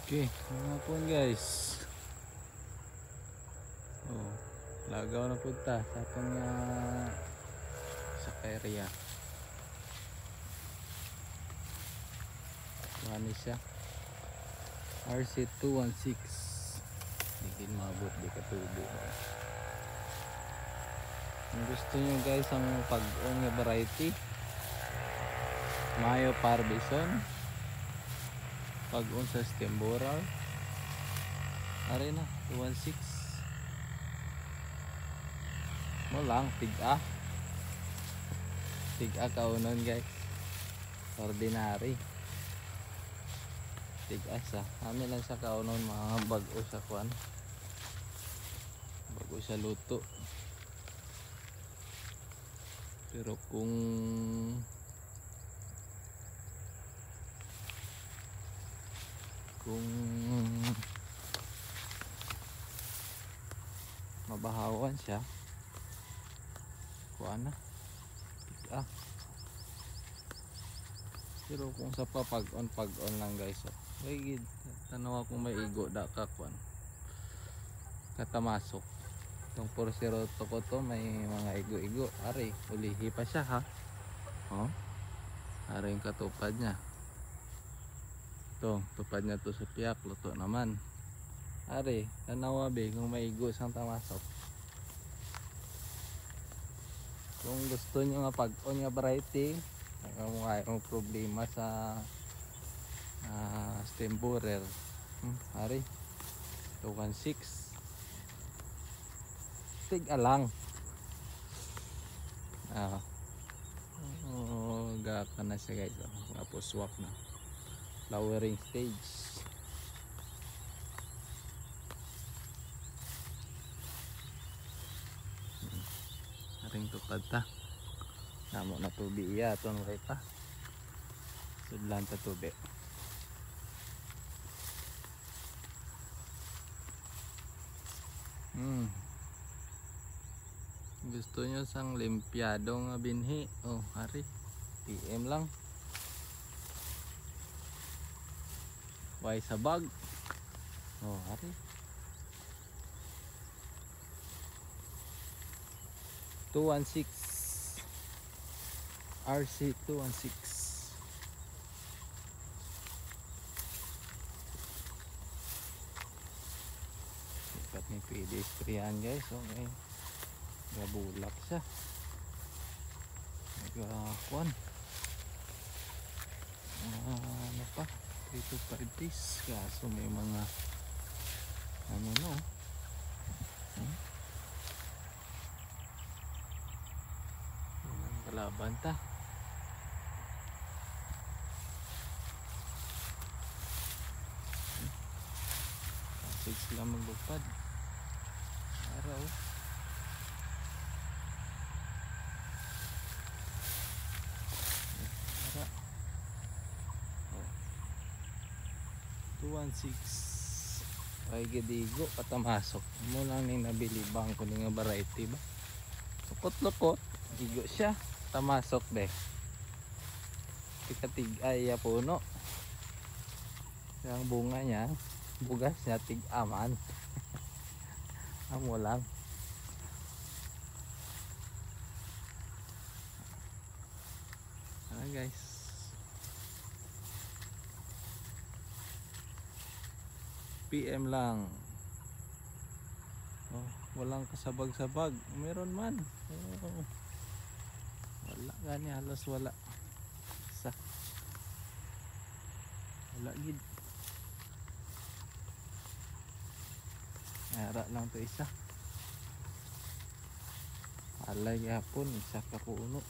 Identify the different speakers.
Speaker 1: Okay, mga po guys. Oh, lagaw na po ta sa atong sa area. Ano siya? RC216. Hindi mabot di ka tubo. Kung gusto nyo guys ang pag-on nga variety, Mayo Parbison, pag-on sa Stemboral, ari na 216 mo lang tig-a kaunon guys, ordinary tig-a sa amin lang sa kaunon, mga bago sa kwan, bago sa luto. Pero kung mabahawan siya, kuha na tig-a. Pero kung sa pag on lang guys, ay tanaw akong may igo da kakwan katamasok itong 402 ko to, may mga igo ari ulihi pa siya ha. Oh, ari yung katupad niya to, tupad niya to sa piyak, luto naman ari. Tanaw be kung may igo sang tamasok. Kung gusto nyo nga pag on nga variety, ang problema sa stem borer, hari 216 tig-a lang. Gaka na siya guys, tapos swap na flowering stage. Haring tupad ta namo na tubi iya aton kay pa sudlan ta tubi. Gusto nyo sang limpyado nga binhi, oh hari PM lang, way sabag, oh hari 216 RC216. Sikat ni pwede sprayan guys, okay. Gabulak siya, nagkakuan ano pa 3 to 5 days, kaso may mga ano no, kalaban ta. Kasig sila magbupad araw. Ara 216 ay gedigo patamasok mo lang ning nabili bang ko nga variety ba, lukot-lukot gigo siya tamasok be tig-ay puno yung bunga niya, bugas niya tig-aman. Amo lang guys, PM lang. Oh, walang kasabag-sabag, meron man, oh, wala gani, halos wala isa, wala gid, nara lang to isa, alay yapon isa ka puno.